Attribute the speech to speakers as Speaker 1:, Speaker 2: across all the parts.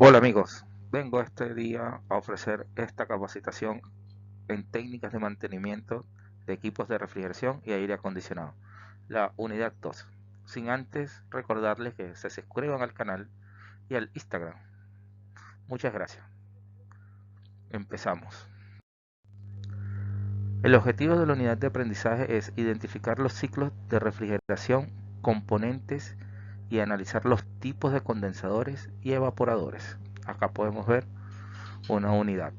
Speaker 1: Hola amigos, vengo este día a ofrecer esta capacitación en técnicas de mantenimiento de equipos de refrigeración y aire acondicionado, la unidad 2. Sin antes recordarles que se suscriban al canal y al Instagram. Muchas gracias. Empezamos. El objetivo de la unidad de aprendizaje es identificar los ciclos de refrigeración, componentes y analizar los tipos de condensadores y evaporadores. Acá podemos ver una unidad.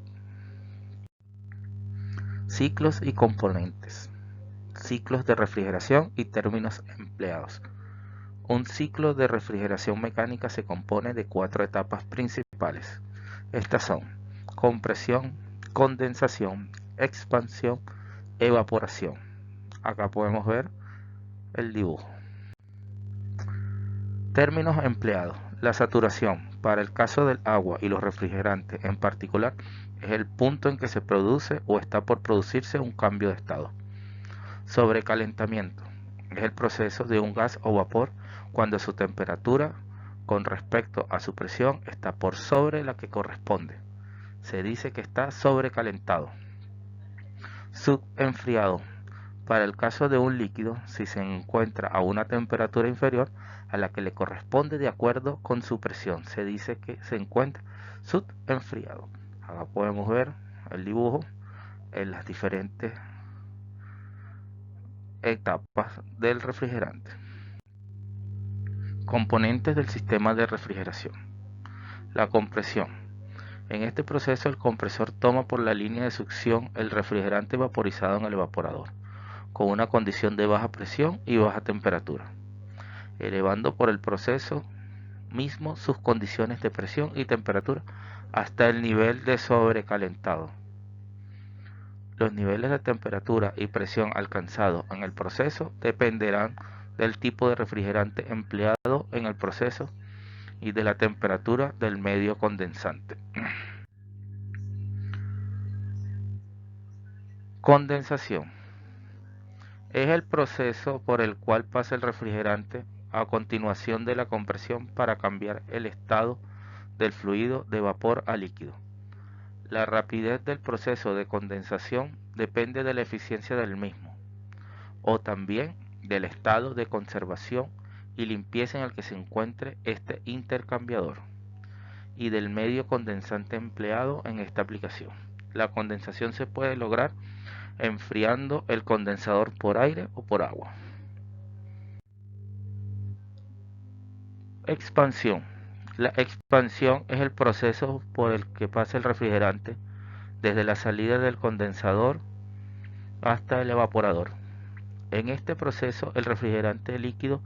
Speaker 1: Ciclos y componentes. Ciclos de refrigeración y términos empleados. Un ciclo de refrigeración mecánica se compone de 4 etapas principales. Estas son compresión, condensación, expansión, evaporación. Acá podemos ver el dibujo. Términos empleados. La saturación, para el caso del agua y los refrigerantes en particular, es el punto en que se produce o está por producirse un cambio de estado. Sobrecalentamiento es el proceso de un gas o vapor cuando su temperatura con respecto a su presión está por sobre la que corresponde. Se dice que está sobrecalentado. Subenfriado. Para el caso de un líquido, si se encuentra a una temperatura inferior a la que le corresponde de acuerdo con su presión, se dice que se encuentra subenfriado. Acá podemos ver el dibujo en las diferentes etapas del refrigerante. Componentes del sistema de refrigeración. La compresión. En este proceso el compresor toma por la línea de succión el refrigerante vaporizado en el evaporador, con una condición de baja presión y baja temperatura, elevando por el proceso mismo sus condiciones de presión y temperatura hasta el nivel de sobrecalentado. Los niveles de temperatura y presión alcanzados en el proceso dependerán del tipo de refrigerante empleado en el proceso y de la temperatura del medio condensante. Condensación es el proceso por el cual pasa el refrigerante a continuación de la compresión para cambiar el estado del fluido de vapor a líquido. La rapidez del proceso de condensación depende de la eficiencia del mismo, o también del estado de conservación y limpieza en el que se encuentre este intercambiador y del medio condensante empleado en esta aplicación. La condensación se puede lograr enfriando el condensador por aire o por agua. Expansión. La expansión es el proceso por el que pasa el refrigerante desde la salida del condensador hasta el evaporador. En este proceso el refrigerante líquido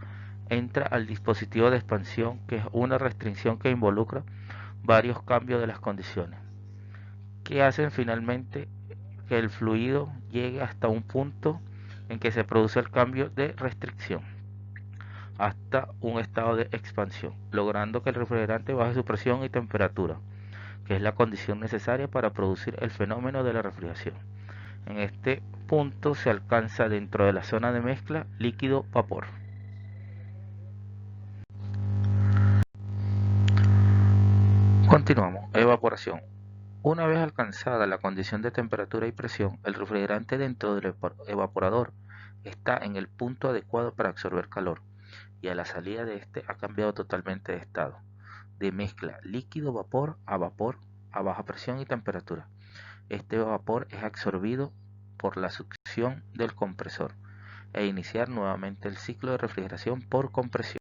Speaker 1: entra al dispositivo de expansión, que es una restricción que involucra varios cambios de las condiciones, que hacen finalmente que el fluido llegue hasta un punto en que se produce el cambio de restricción hasta un estado de expansión, logrando que el refrigerante baje su presión y temperatura, que es la condición necesaria para producir el fenómeno de la refrigeración. En este punto se alcanza dentro de la zona de mezcla líquido-vapor. Continuamos. Evaporación. Una vez alcanzada la condición de temperatura y presión, el refrigerante dentro del evaporador está en el punto adecuado para absorber calor, y a la salida de este ha cambiado totalmente de estado, de mezcla líquido-vapor a baja presión y temperatura. Este vapor es absorbido por la succión del compresor e iniciar nuevamente el ciclo de refrigeración por compresión.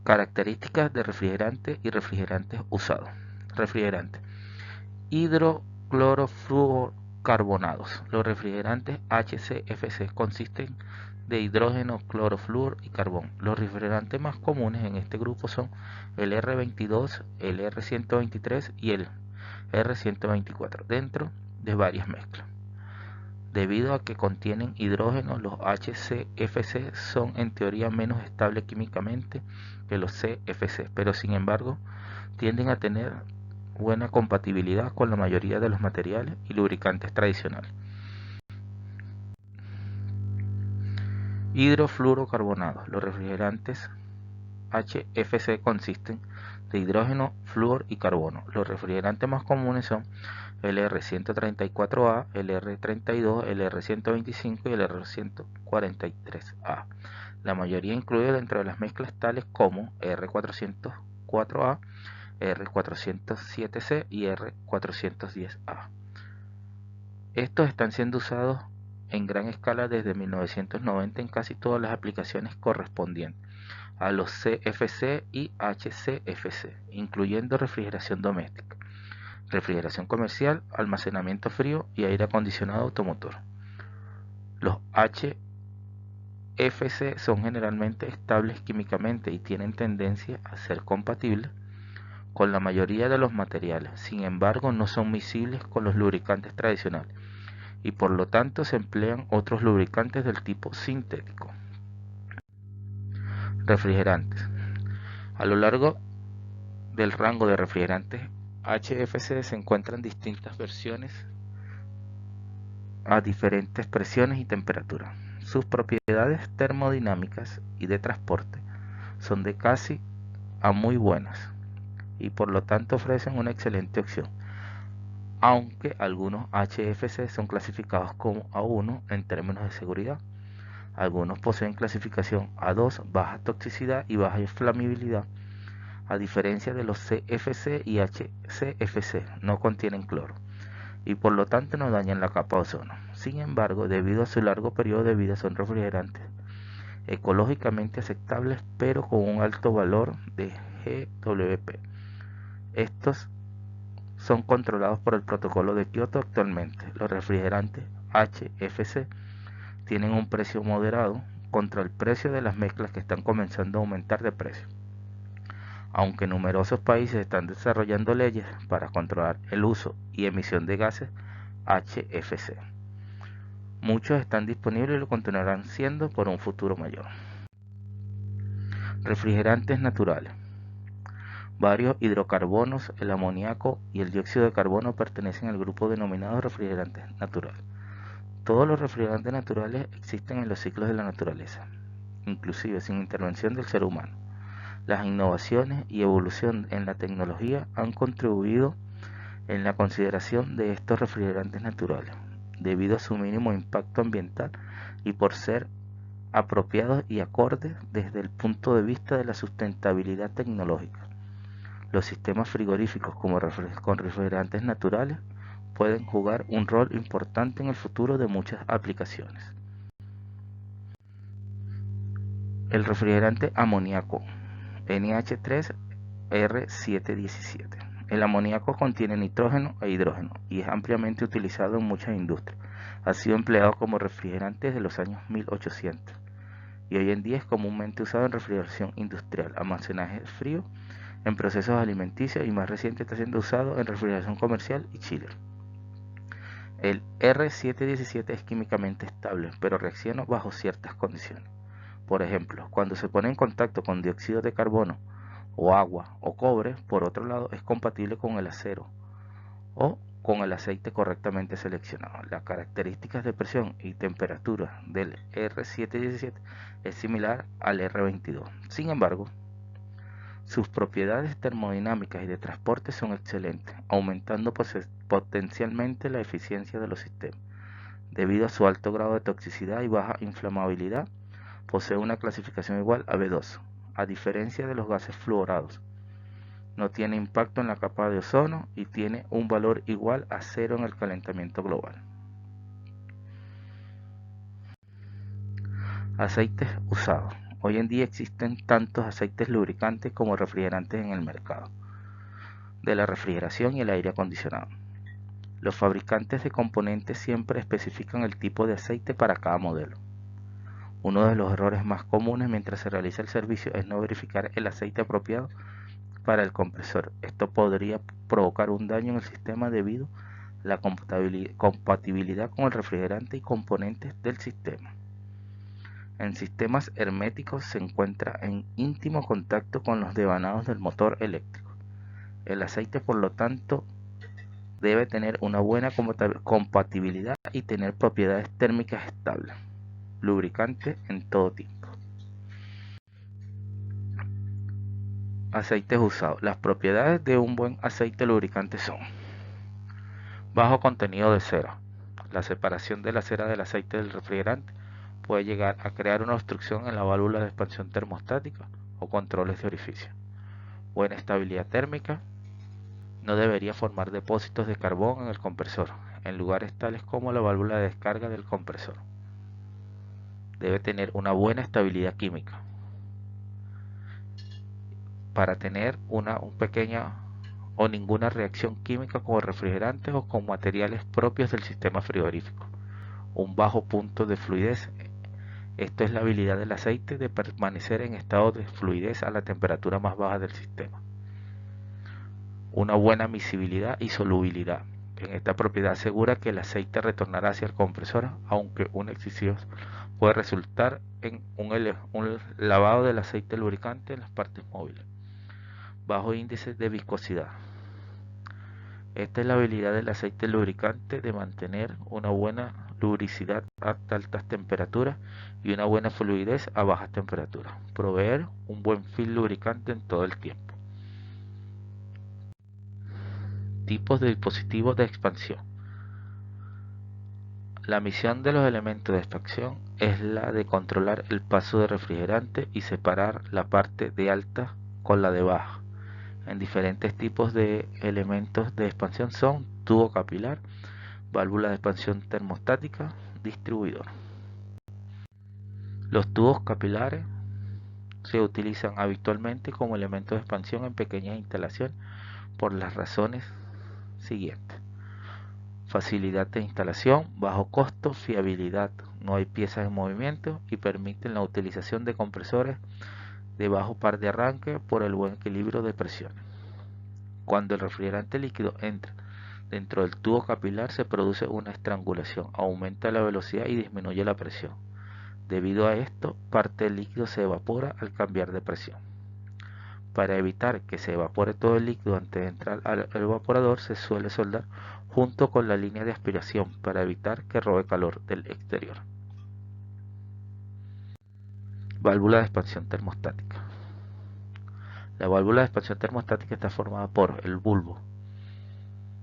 Speaker 1: Características de refrigerante y refrigerantes usados. Refrigerante. Hidroclorofluorocarbonados. Los refrigerantes HCFC consisten de hidrógeno, clorofluor y carbón. Los refrigerantes más comunes en este grupo son el R22, el R123 y el R124, dentro de varias mezclas. Debido a que contienen hidrógeno, los HCFC son en teoría menos estables químicamente que los CFC, pero sin embargo tienden a tener buena compatibilidad con la mayoría de los materiales y lubricantes tradicionales. Hidrofluorocarbonados. Los refrigerantes HFC consisten de hidrógeno, flúor y carbono. Los refrigerantes más comunes son el R134A, el R32, el R125 y el R143A. La mayoría incluye dentro de las mezclas tales como R404A, R407C y R410A. Estos están siendo usados en gran escala desde 1990 en casi todas las aplicaciones correspondientes a los CFC y HCFC, incluyendo refrigeración doméstica, refrigeración comercial, almacenamiento frío y aire acondicionado automotor. Los HFC son generalmente estables químicamente y tienen tendencia a ser compatibles con la mayoría de los materiales. Sin embargo, no son miscibles con los lubricantes tradicionales y por lo tanto se emplean otros lubricantes del tipo sintético. Refrigerantes. A lo largo del rango de refrigerantes HFC se encuentran distintas versiones a diferentes presiones y temperaturas. Sus propiedades termodinámicas y de transporte son de casi a muy buenas y por lo tanto ofrecen una excelente opción, aunque algunos HFC son clasificados como A1 en términos de seguridad. Algunos poseen clasificación A2, baja toxicidad y baja inflamabilidad. A diferencia de los CFC y HCFC, no contienen cloro y por lo tanto no dañan la capa de ozono. Sin embargo, debido a su largo periodo de vida, son refrigerantes ecológicamente aceptables pero con un alto valor de GWP. Estos son controlados por el protocolo de Kioto actualmente. Los refrigerantes HFC tienen un precio moderado contra el precio de las mezclas que están comenzando a aumentar de precio. Aunque numerosos países están desarrollando leyes para controlar el uso y emisión de gases HFC, muchos están disponibles y lo continuarán siendo por un futuro mayor. Refrigerantes naturales. Varios hidrocarbonos, el amoníaco y el dióxido de carbono pertenecen al grupo denominado refrigerantes naturales. Todos los refrigerantes naturales existen en los ciclos de la naturaleza, inclusive sin intervención del ser humano. Las innovaciones y evolución en la tecnología han contribuido en la consideración de estos refrigerantes naturales, debido a su mínimo impacto ambiental y por ser apropiados y acordes desde el punto de vista de la sustentabilidad tecnológica. Los sistemas frigoríficos con refrigerantes naturales pueden jugar un rol importante en el futuro de muchas aplicaciones. El refrigerante amoníaco NH3R717. El amoníaco contiene nitrógeno e hidrógeno y es ampliamente utilizado en muchas industrias. Ha sido empleado como refrigerante desde los años 1800 y hoy en día es comúnmente usado en refrigeración industrial, almacenaje frío, en procesos alimenticios y más reciente está siendo usado en refrigeración comercial y chiller. El R717 es químicamente estable, pero reacciona bajo ciertas condiciones. Por ejemplo, cuando se pone en contacto con dióxido de carbono o agua o cobre. Por otro lado, es compatible con el acero o con el aceite correctamente seleccionado. Las características de presión y temperatura del R717 es similar al R22. Sin embargo, sus propiedades termodinámicas y de transporte son excelentes, aumentando potencialmente la eficiencia de los sistemas. Debido a su alto grado de toxicidad y baja inflamabilidad, posee una clasificación igual a B2, a diferencia de los gases fluorados. No tiene impacto en la capa de ozono y tiene un valor igual a 0 en el calentamiento global. Aceites usados. Hoy en día existen tantos aceites lubricantes como refrigerantes en el mercado de la refrigeración y el aire acondicionado. Los fabricantes de componentes siempre especifican el tipo de aceite para cada modelo. Uno de los errores más comunes mientras se realiza el servicio es no verificar el aceite apropiado para el compresor. Esto podría provocar un daño en el sistema debido a la compatibilidad con el refrigerante y componentes del sistema. En sistemas herméticos se encuentra en íntimo contacto con los devanados del motor eléctrico. El aceite, por lo tanto, debe tener una buena compatibilidad y tener propiedades térmicas estables. Lubricante en todo tipo. Aceites usados. Las propiedades de un buen aceite lubricante son: bajo contenido de cera. La separación de la cera del aceite del refrigerante puede llegar a crear una obstrucción en la válvula de expansión termostática o controles de orificio. Buena estabilidad térmica. No debería formar depósitos de carbón en el compresor, en lugares tales como la válvula de descarga del compresor. Debe tener una buena estabilidad química para tener una pequeña o ninguna reacción química con refrigerantes o con materiales propios del sistema frigorífico. Un bajo punto de fluidez. Esto es la habilidad del aceite de permanecer en estado de fluidez a la temperatura más baja del sistema. Una buena miscibilidad y solubilidad. En esta propiedad asegura que el aceite retornará hacia el compresor, aunque un excesivo puede resultar en un lavado del aceite lubricante en las partes móviles. Bajo índice de viscosidad. Esta es la habilidad del aceite lubricante de mantener una buena lubricidad a altas temperaturas y una buena fluidez a bajas temperaturas. Proveer un buen film lubricante en todo el tiempo. Tipos de dispositivos de expansión. La misión de los elementos de expansión es la de controlar el paso de refrigerante y separar la parte de alta con la de baja. En diferentes tipos de elementos de expansión son tubo capilar, válvula de expansión termostática, distribuidor. Los tubos capilares se utilizan habitualmente como elementos de expansión en pequeñas instalaciones por las razones siguientes: facilidad de instalación, bajo costo, fiabilidad, no hay piezas en movimiento y permiten la utilización de compresores de bajo par de arranque por el buen equilibrio de presiones. Cuando el refrigerante líquido entra dentro del tubo capilar se produce una estrangulación, aumenta la velocidad y disminuye la presión. Debido a esto, parte del líquido se evapora al cambiar de presión. Para evitar que se evapore todo el líquido antes de entrar al evaporador, se suele soldar junto con la línea de aspiración para evitar que robe calor del exterior. Válvula de expansión termostática. La válvula de expansión termostática está formada por el bulbo.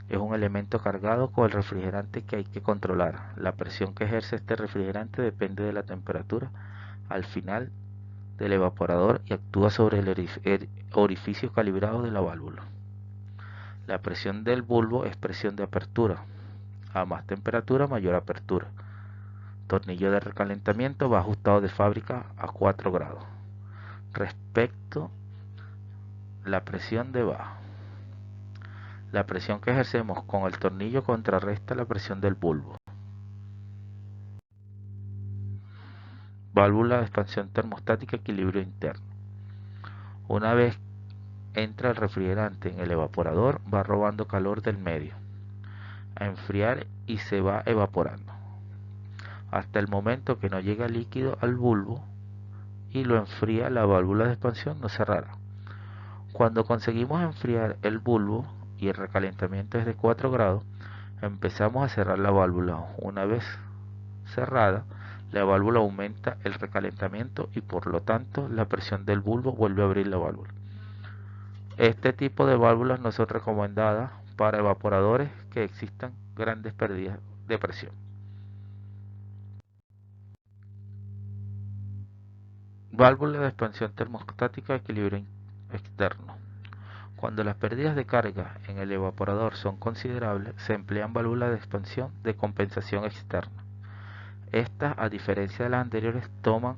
Speaker 1: Es un elemento cargado con el refrigerante que hay que controlar. La presión que ejerce este refrigerante depende de la temperatura al final del evaporador y actúa sobre el orificio calibrado de la válvula. La presión del bulbo es presión de apertura. A más temperatura, mayor apertura. Tornillo de recalentamiento va ajustado de fábrica a 4 grados. Respecto la presión de baja. La presión que ejercemos con el tornillo contrarresta la presión del bulbo. Válvula de expansión termostática, equilibrio interno. Una vez entra el refrigerante en el evaporador, va robando calor del medio a enfriar y se va evaporando hasta el momento que no llega líquido al bulbo y lo enfría. La válvula de expansión no cerrará. Cuando conseguimos enfriar el bulbo y el recalentamiento es de 4 grados, empezamos a cerrar la válvula. Una vez cerrada, la válvula aumenta el recalentamiento y por lo tanto la presión del bulbo vuelve a abrir la válvula. Este tipo de válvulas no son recomendadas para evaporadores que existan grandes pérdidas de presión. Válvula de expansión termostática, equilibrio externo. Cuando las pérdidas de carga en el evaporador son considerables, se emplean válvulas de expansión de compensación externa. Estas, a diferencia de las anteriores, toman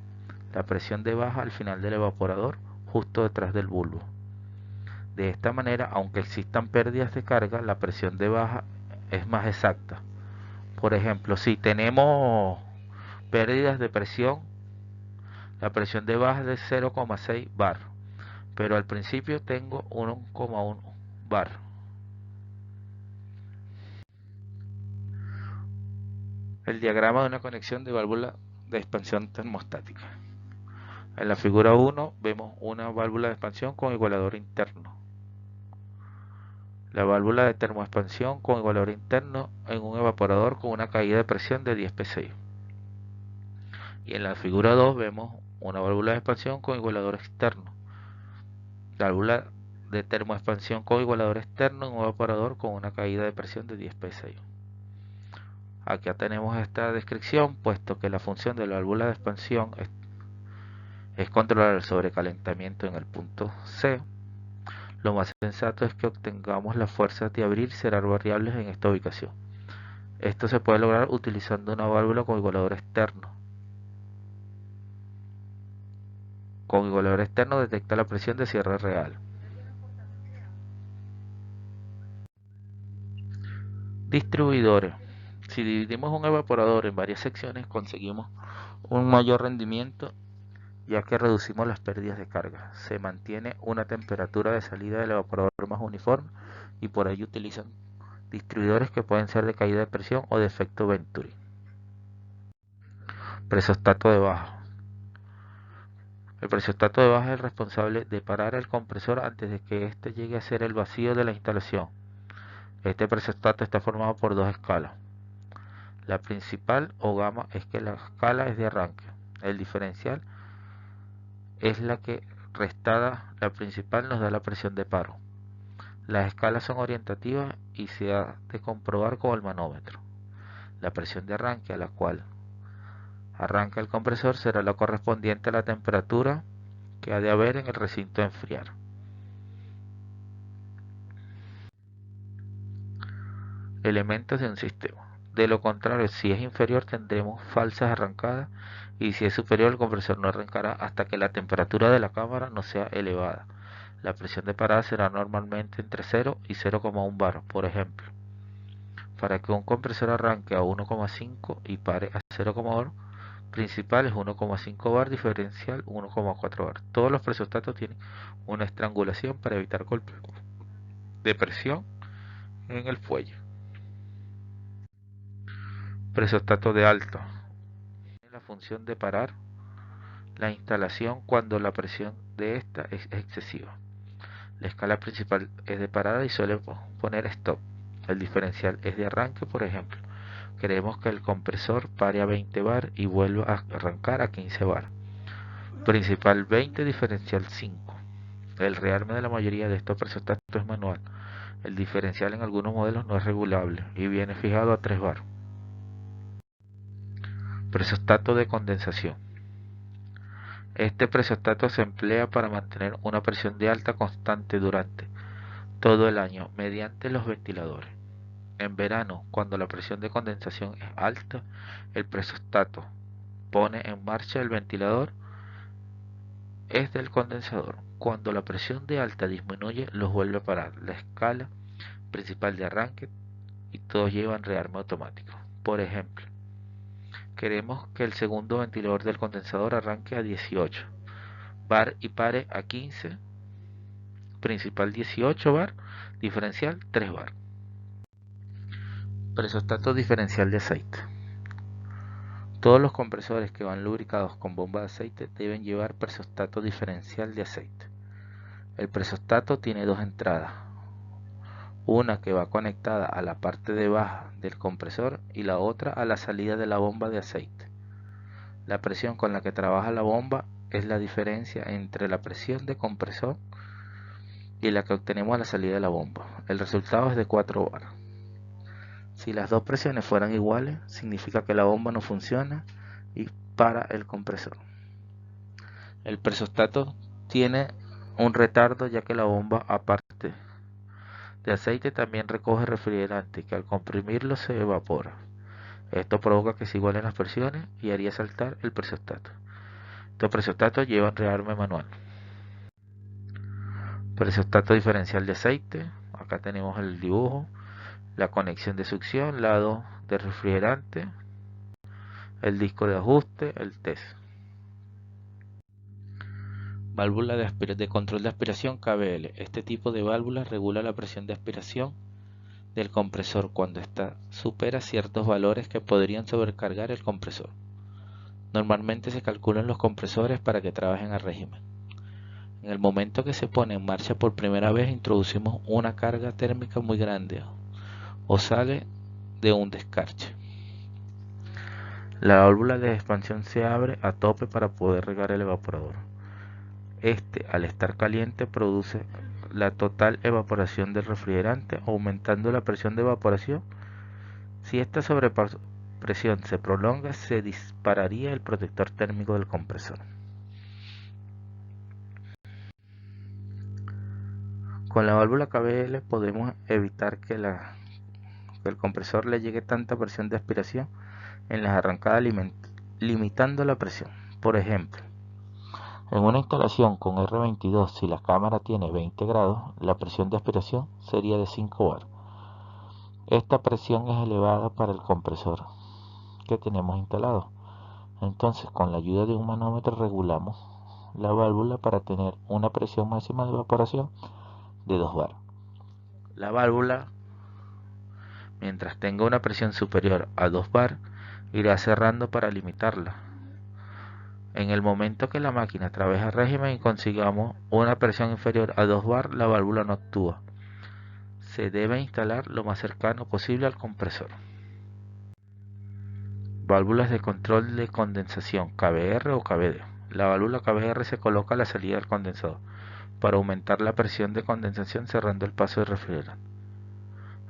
Speaker 1: la presión de baja al final del evaporador, justo detrás del bulbo. De esta manera, aunque existan pérdidas de carga, la presión de baja es más exacta. Por ejemplo, si tenemos pérdidas de presión, la presión de baja es de 0,6 bar, pero al principio tengo 1,1 bar. El diagrama de una conexión de válvula de expansión termostática. En la figura 1 vemos una válvula de expansión con igualador interno. La válvula de termoexpansión con igualador interno en un evaporador con una caída de presión de 10 psi. Y en la figura 2 vemos una válvula de expansión con igualador externo Válvula de termoexpansión con igualador externo en un evaporador con una caída de presión de 10 psi. Aquí tenemos esta descripción, puesto que la función de la válvula de expansión es controlar el sobrecalentamiento en el punto C. Lo más sensato es que obtengamos las fuerzas de abrir y cerrar variables en esta ubicación. Esto se puede lograr utilizando una válvula con igualador externo. Con igualador externo detecta la presión de cierre real. Distribuidores. Si dividimos un evaporador en varias secciones, conseguimos un mayor rendimiento, ya que reducimos las pérdidas de carga. Se mantiene una temperatura de salida del evaporador más uniforme y por ello utilizan distribuidores que pueden ser de caída de presión o de efecto Venturi. Presostato de baja. El presostato de baja es el responsable de parar el compresor antes de que éste llegue a ser el vacío de la instalación. Este presostato está formado por dos escalas. La principal o gama es que la escala es de arranque. El diferencial es la que, restada la principal, nos da la presión de paro. Las escalas son orientativas y se ha de comprobar con el manómetro. La presión de arranque a la cual arranca el compresor será la correspondiente a la temperatura que ha de haber en el recinto de enfriar. Elementos de un sistema. De lo contrario, si es inferior tendremos falsas arrancadas y si es superior el compresor no arrancará hasta que la temperatura de la cámara no sea elevada. La presión de parada será normalmente entre 0 y 0,1 bar, por ejemplo. Para que un compresor arranque a 1,5 y pare a 0,1 principal es 1,5 bar, diferencial 1,4 bar. Todos los presostatos tienen una estrangulación para evitar golpes de presión en el fuelle. Presostato de alto. La función de parar la instalación cuando la presión de esta es excesiva. La escala principal es de parada y suele poner stop. El diferencial es de arranque, por ejemplo. Queremos que el compresor pare a 20 bar y vuelva a arrancar a 15 bar. Principal 20, diferencial 5. El rearme de la mayoría de estos presostatos es manual. El diferencial en algunos modelos no es regulable y viene fijado a 3 bar. Presostato de condensación. Este presostato se emplea para mantener una presión de alta constante durante todo el año mediante los ventiladores. En verano, cuando la presión de condensación es alta, el presostato pone en marcha el ventilador es del condensador. Cuando la presión de alta disminuye, los vuelve a parar la escala principal de arranque y todos llevan rearme automático. Por ejemplo, queremos que el segundo ventilador del condensador arranque a 18 bar y pare a 15, principal 18 bar, diferencial 3 bar. Presostato diferencial de aceite. Todos los compresores que van lubricados con bomba de aceite deben llevar presostato diferencial de aceite. El presostato tiene dos entradas, una que va conectada a la parte de baja del compresor y la otra a la salida de la bomba de aceite. La presión con la que trabaja la bomba es la diferencia entre la presión de compresor y la que obtenemos a la salida de la bomba. El resultado es de 4 bar. Si las dos presiones fueran iguales, significa que la bomba no funciona y para el compresor. El presostato tiene un retardo, ya que la bomba, aparte de aceite, también recoge refrigerante que al comprimirlo se evapora. Esto provoca que se igualen las presiones y haría saltar el presostato. Estos presostatos llevan rearme manual. Presostato diferencial de aceite. Acá tenemos el dibujo, la conexión de succión, lado de refrigerante, el disco de ajuste, el test. Válvula de control de aspiración KBL. Este tipo de válvula regula la presión de aspiración del compresor cuando ésta supera ciertos valores que podrían sobrecargar el compresor. Normalmente se calculan los compresores para que trabajen a régimen. En el momento que se pone en marcha por primera vez, introducimos una carga térmica muy grande o sale de un descarche. La válvula de expansión se abre a tope para poder regar el evaporador. Este, al estar caliente, produce la total evaporación del refrigerante, aumentando la presión de evaporación. Si esta sobrepresión se prolonga, se dispararía el protector térmico del compresor. Con la válvula KBL podemos evitar que el compresor le llegue tanta presión de aspiración en las arrancadas, limitando la presión. Por ejemplo, en una instalación con R22, si la cámara tiene 20 grados, la presión de aspiración sería de 5 bar. Esta presión es elevada para el compresor que tenemos instalado. Entonces, con la ayuda de un manómetro regulamos la válvula para tener una presión máxima de evaporación de 2 bar. La válvula, mientras tenga una presión superior a 2 bar, irá cerrando para limitarla. En el momento que la máquina trabaje régimen y consigamos una presión inferior a 2 bar, la válvula no actúa. Se debe instalar lo más cercano posible al compresor. Válvulas de control de condensación, KBR o KBD. La válvula KBR se coloca a la salida del condensador para aumentar la presión de condensación cerrando el paso de refrigerante.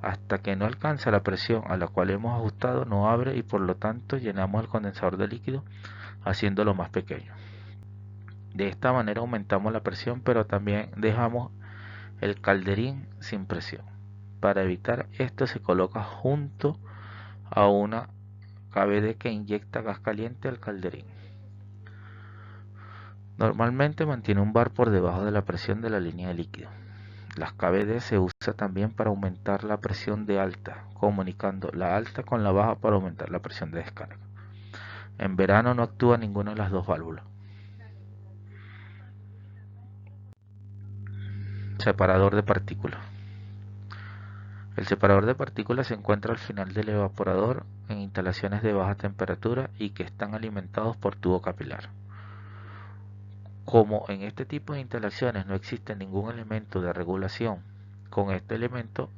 Speaker 1: Hasta que no alcanza la presión a la cual hemos ajustado, no abre y por lo tanto llenamos el condensador de líquido haciéndolo más pequeño. De esta manera aumentamos la presión, pero también dejamos el calderín sin presión. Para evitar esto se coloca junto a una KBD que inyecta gas caliente al calderín. Normalmente mantiene un bar por debajo de la presión de la línea de líquido. Las KBD se usa también para aumentar la presión de alta, comunicando la alta con la baja para aumentar la presión de descarga. En verano no actúa ninguna de las dos válvulas. Separador de partículas. El separador de partículas se encuentra al final del evaporador en instalaciones de baja temperatura y que están alimentados por tubo capilar. Como en este tipo de instalaciones no existe ningún elemento de regulación, con este elemento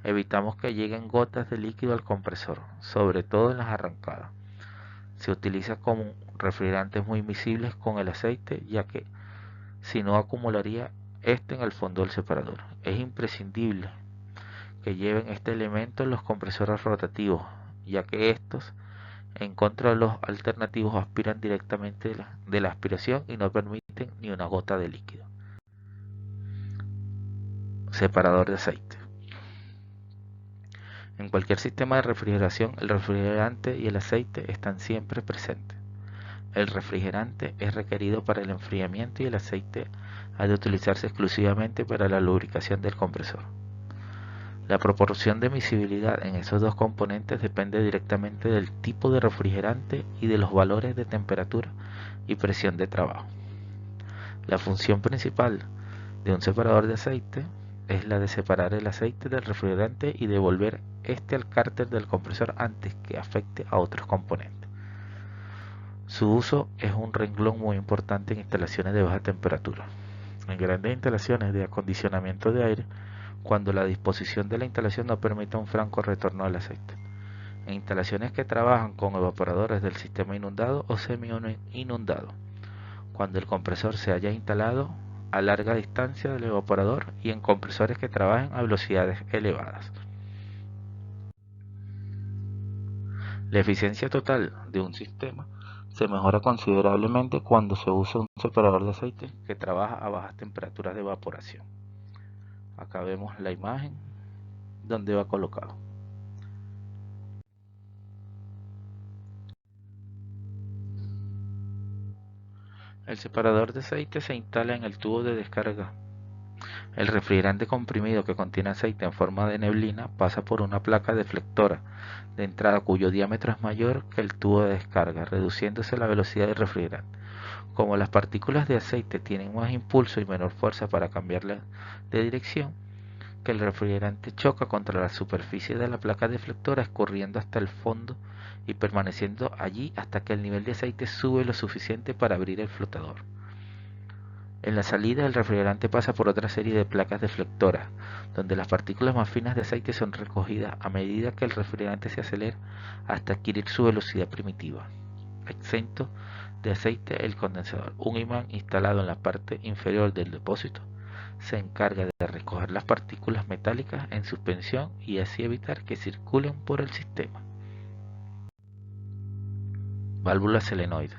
Speaker 1: evitamos que lleguen gotas de líquido al compresor, sobre todo en las arrancadas. Se utiliza como refrigerantes muy miscibles con el aceite, ya que si no acumularía este en el fondo del separador. Es imprescindible que lleven este elemento en los compresores rotativos, ya que estos, en contra de los alternativos, aspiran directamente de la aspiración y no permiten ni una gota de líquido. Separador de aceite. En cualquier sistema de refrigeración, el refrigerante y el aceite están siempre presentes. El refrigerante es requerido para el enfriamiento y el aceite ha de utilizarse exclusivamente para la lubricación del compresor. La proporción de miscibilidad en esos dos componentes depende directamente del tipo de refrigerante y de los valores de temperatura y presión de trabajo. La función principal de un separador de aceite es la de separar el aceite del refrigerante y devolver este al cárter del compresor antes que afecte a otros componentes. Su uso es un renglón muy importante en instalaciones de baja temperatura. En grandes instalaciones de acondicionamiento de aire, cuando la disposición de la instalación no permite un franco retorno del aceite. En instalaciones que trabajan con evaporadores del sistema inundado o semi-inundado, cuando el compresor se haya instalado a larga distancia del evaporador y en compresores que trabajen a velocidades elevadas. La eficiencia total de un sistema se mejora considerablemente cuando se usa un separador de aceite que trabaja a bajas temperaturas de evaporación. Acá vemos la imagen donde va colocado. El separador de aceite se instala en el tubo de descarga. El refrigerante comprimido que contiene aceite en forma de neblina pasa por una placa deflectora de entrada cuyo diámetro es mayor que el tubo de descarga, reduciéndose la velocidad del refrigerante. Como las partículas de aceite tienen más impulso y menor fuerza para cambiarla de dirección, que el refrigerante choca contra la superficie de la placa deflectora escurriendo hasta el fondo y permaneciendo allí hasta que el nivel de aceite sube lo suficiente para abrir el flotador. En la salida el refrigerante pasa por otra serie de placas deflectoras, donde las partículas más finas de aceite son recogidas a medida que el refrigerante se acelera hasta adquirir su velocidad primitiva, exento de aceite el condensador. Un imán instalado en la parte inferior del depósito se encarga de recoger las partículas metálicas en suspensión y así evitar que circulen por el sistema. Válvulas selenoides.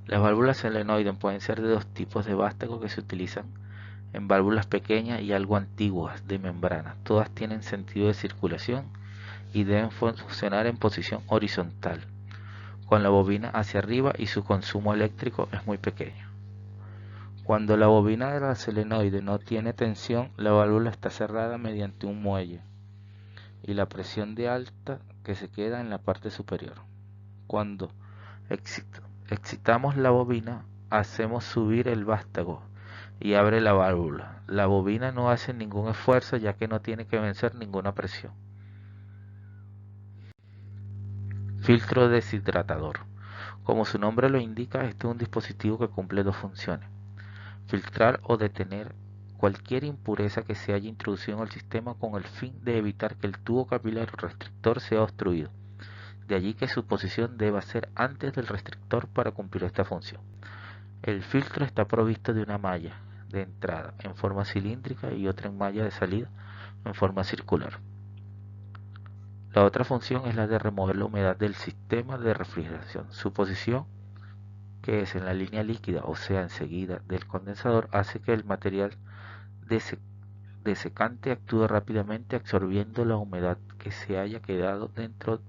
Speaker 1: Las válvulas selenoides pueden ser de dos tipos de vástago que se utilizan en válvulas pequeñas y algo antiguas de membrana. Todas tienen sentido de circulación y deben funcionar en posición horizontal, con la bobina hacia arriba, y su consumo eléctrico es muy pequeño. Cuando la bobina de la solenoide no tiene tensión, la válvula está cerrada mediante un muelle y la presión de alta que se queda en la parte superior. Cuando excitamos la bobina, hacemos subir el vástago y abre la válvula. La bobina no hace ningún esfuerzo ya que no tiene que vencer ninguna presión. Filtro deshidratador. Como su nombre lo indica, este es un dispositivo que cumple dos funciones: filtrar o detener cualquier impureza que se haya introducido en el sistema con el fin de evitar que el tubo capilar o restrictor sea obstruido. De allí que su posición deba ser antes del restrictor para cumplir esta función. El filtro está provisto de una malla de entrada en forma cilíndrica y otra en malla de salida en forma circular. La otra función es la de remover la humedad del sistema de refrigeración. Su posición, que es en la línea líquida, o sea enseguida del condensador, hace que el material desecante actúe rápidamente absorbiendo la humedad que se haya quedado dentro,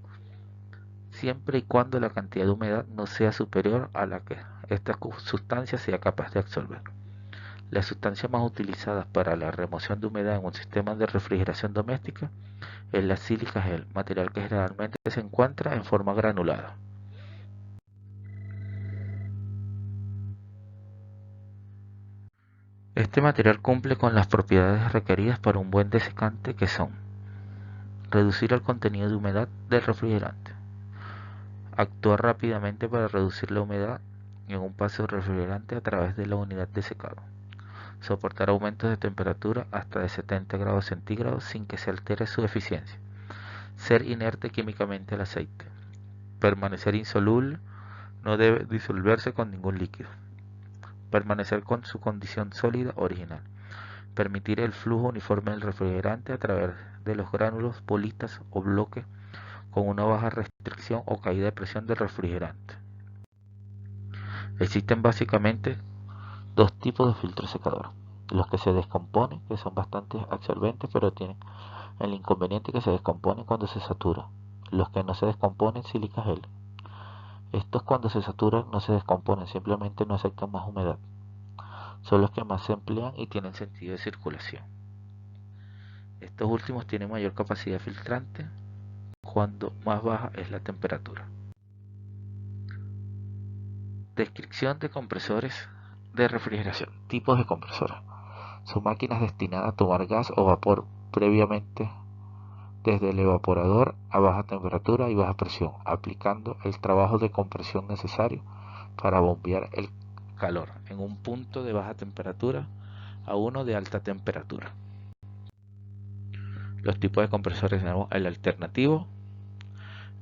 Speaker 1: siempre y cuando la cantidad de humedad no sea superior a la que esta sustancia sea capaz de absorber. La sustancia más utilizada para la remoción de humedad en un sistema de refrigeración doméstica es la sílica gel, material que generalmente se encuentra en forma granulada. Este material cumple con las propiedades requeridas para un buen desecante, que son: reducir el contenido de humedad del refrigerante, actuar rápidamente para reducir la humedad en un paso refrigerante a través de la unidad de secado, soportar aumentos de temperatura hasta de 70 grados centígrados sin que se altere su eficiencia, ser inerte químicamente al aceite, permanecer insoluble, no debe disolverse con ningún líquido, permanecer con su condición sólida original, permitir el flujo uniforme del refrigerante a través de los gránulos, bolitas o bloques con una baja restricción o caída de presión del refrigerante. Existen básicamente dos tipos de filtro secador: los que se descomponen, que son bastante absorbentes pero tienen el inconveniente que se descomponen cuando se satura. Los que no se descomponen, sílica gel. Estos, cuando se saturan, no se descomponen, simplemente no aceptan más humedad. Son los que más se emplean y tienen sentido de circulación. Estos últimos tienen mayor capacidad filtrante cuando más baja es la temperatura. Descripción de compresores de refrigeración. Tipos de compresores. Son máquinas destinadas a tomar gas o vapor previamente desde el evaporador a baja temperatura y baja presión, aplicando el trabajo de compresión necesario para bombear el calor en un punto de baja temperatura a uno de alta temperatura. Los tipos de compresores tenemos el alternativo.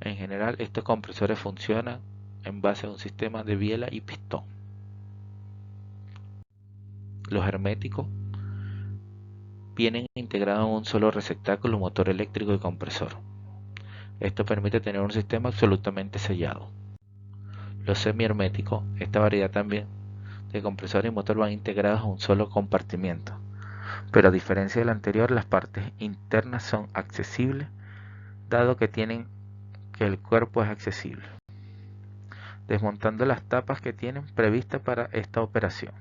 Speaker 1: En general, estos compresores funcionan en base a un sistema de biela y pistón. Los herméticos vienen integrados en un solo receptáculo, motor eléctrico y compresor. Esto permite tener un sistema absolutamente sellado. Los semiherméticos, esta variedad también de compresor y motor, van integrados en un solo compartimiento, pero a diferencia del anterior, las partes internas son accesibles, dado que tienen que el cuerpo es accesible, desmontando las tapas que tienen previstas para esta operación.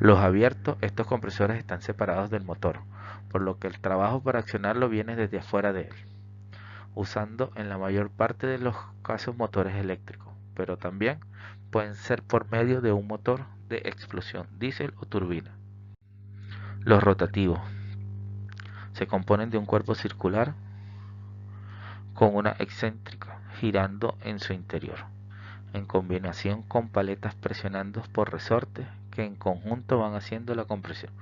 Speaker 1: Los abiertos, estos compresores están separados del motor, por lo que el trabajo para accionarlo viene desde afuera de él, usando en la mayor parte de los casos motores eléctricos, pero también pueden ser por medio de un motor de explosión, diésel o turbina. Los rotativos se componen de un cuerpo circular con una excéntrica girando en su interior, en combinación con paletas presionando por resortes que en conjunto van haciendo la compresión.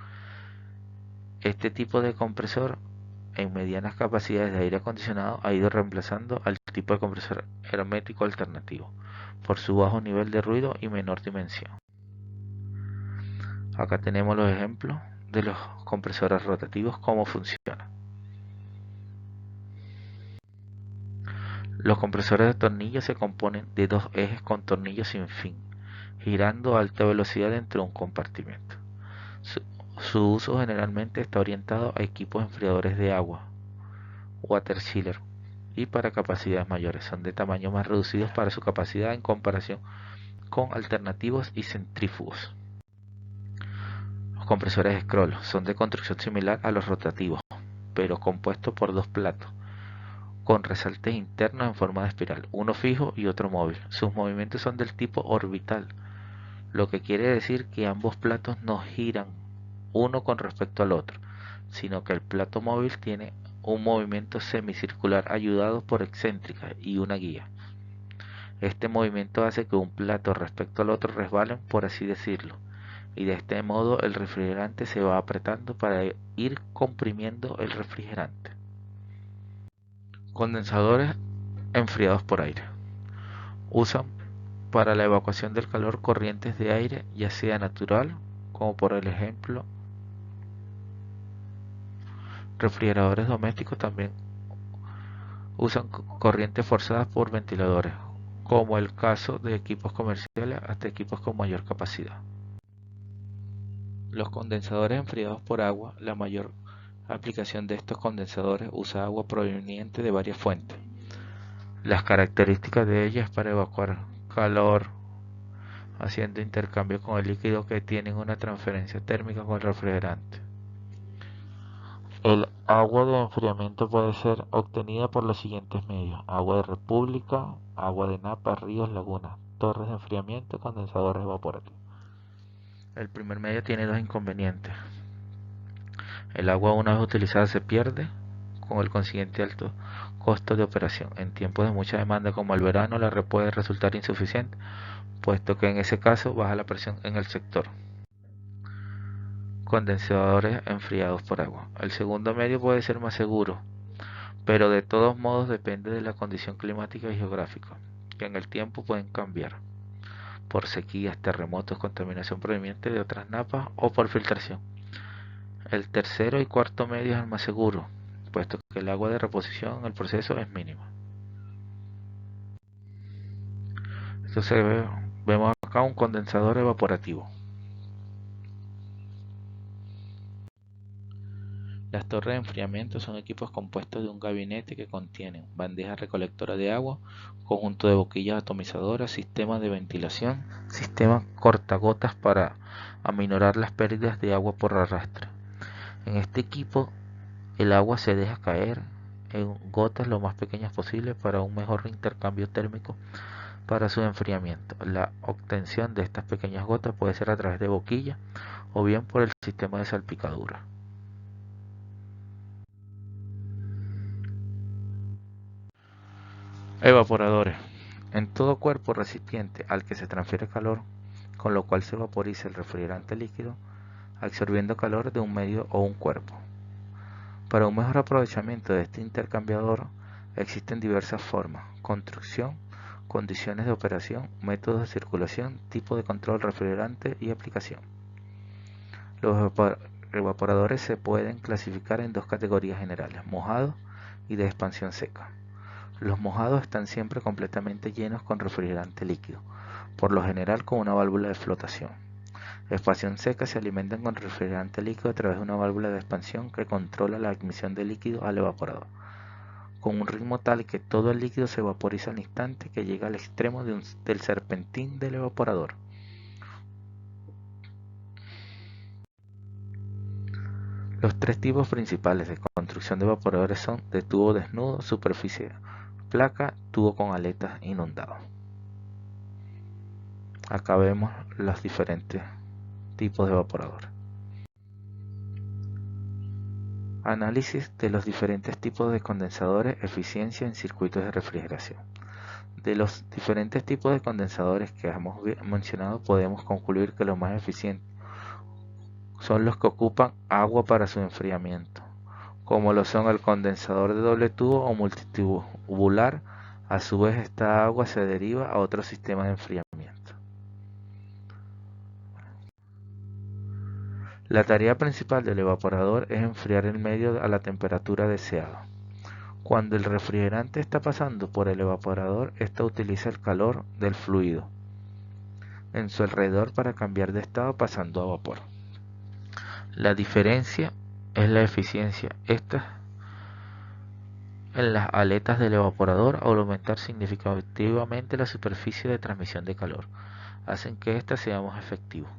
Speaker 1: Este tipo de compresor en medianas capacidades de aire acondicionado ha ido reemplazando al tipo de compresor hermético alternativo, por su bajo nivel de ruido y menor dimensión. Acá tenemos los ejemplos de los compresores rotativos, cómo funcionan. Los compresores de tornillos se componen de dos ejes con tornillos sin fin, girando a alta velocidad dentro de un compartimento. Su uso generalmente está orientado a equipos enfriadores de agua, water chiller, y para capacidades mayores. Son de tamaño más reducidos para su capacidad en comparación con alternativos y centrífugos. Los compresores scroll son de construcción similar a los rotativos, pero compuestos por dos platos, con resaltes internos en forma de espiral, uno fijo y otro móvil. Sus movimientos son del tipo orbital, lo que quiere decir que ambos platos no giran uno con respecto al otro, sino que el plato móvil tiene un movimiento semicircular ayudado por excéntricas y una guía. Este movimiento hace que un plato respecto al otro resbalen, por así decirlo, y de este modo el refrigerante se va apretando para ir comprimiendo el refrigerante. Condensadores enfriados por aire. Usan para la evacuación del calor corrientes de aire, ya sea natural, como por el ejemplo refrigeradores domésticos. También usan corrientes forzadas por ventiladores, como el caso de equipos comerciales hasta equipos con mayor capacidad. Los condensadores enfriados por agua. La mayor aplicación de estos condensadores usa agua proveniente de varias fuentes. Las características de ellas para evacuar calor haciendo intercambio con el líquido, que tienen una transferencia térmica con el refrigerante. El agua de enfriamiento puede ser obtenida por los siguientes medios: agua de república, agua de napas, ríos, lagunas, torres de enfriamiento, condensadores evaporativos. El primer medio tiene dos inconvenientes. El agua, una vez utilizada, se pierde, con el consiguiente alto costo de operación. En tiempos de mucha demanda como el verano, la red puede resultar insuficiente, puesto que en ese caso baja la presión en el sector. Condensadores enfriados por agua. El segundo medio puede ser más seguro, pero de todos modos depende de la condición climática y geográfica, que en el tiempo pueden cambiar, por sequías, terremotos, contaminación proveniente de otras napas o por filtración. El tercero y cuarto medio es el más seguro, puesto que el agua de reposición en el proceso es mínima. Entonces vemos acá un condensador evaporativo. Las torres de enfriamiento son equipos compuestos de un gabinete que contienen bandeja recolectora de agua, conjunto de boquillas atomizadoras, sistema de ventilación, sistema cortagotas para aminorar las pérdidas de agua por arrastre. En este equipo el agua se deja caer en gotas lo más pequeñas posible para un mejor intercambio térmico para su enfriamiento. La obtención de estas pequeñas gotas puede ser a través de boquilla o bien por el sistema de salpicadura. Evaporadores. En todo cuerpo recipiente al que se transfiere calor, con lo cual se vaporiza el refrigerante líquido, absorbiendo calor de un medio o un cuerpo. Para un mejor aprovechamiento de este intercambiador existen diversas formas: construcción, condiciones de operación, métodos de circulación, tipo de control refrigerante y aplicación. Los evaporadores se pueden clasificar en dos categorías generales: mojados y de expansión seca. Los mojados están siempre completamente llenos con refrigerante líquido, por lo general con una válvula de flotación. Expansión seca se alimentan con refrigerante líquido a través de una válvula de expansión que controla la admisión de líquido al evaporador, con un ritmo tal que todo el líquido se vaporiza al instante que llega al extremo del serpentín del evaporador. Los tres tipos principales de construcción de evaporadores son de tubo desnudo, superficie placa, tubo con aletas inundado. Acá vemos los diferentes tipos de evaporador. Análisis de los diferentes tipos de condensadores, eficiencia en circuitos de refrigeración. De los diferentes tipos de condensadores que hemos mencionado, podemos concluir que los más eficientes son los que ocupan agua para su enfriamiento, como lo son el condensador de doble tubo o multitubular A su vez, esta agua se deriva a otro sistema de enfriamiento. La tarea principal del evaporador es enfriar el medio a la temperatura deseada. Cuando el refrigerante está pasando por el evaporador, ésta utiliza el calor del fluido en su alrededor para cambiar de estado pasando a vapor. La diferencia es la eficiencia. Estas en las aletas del evaporador, al aumentar significativamente la superficie de transmisión de calor, hacen que ésta sea más efectiva.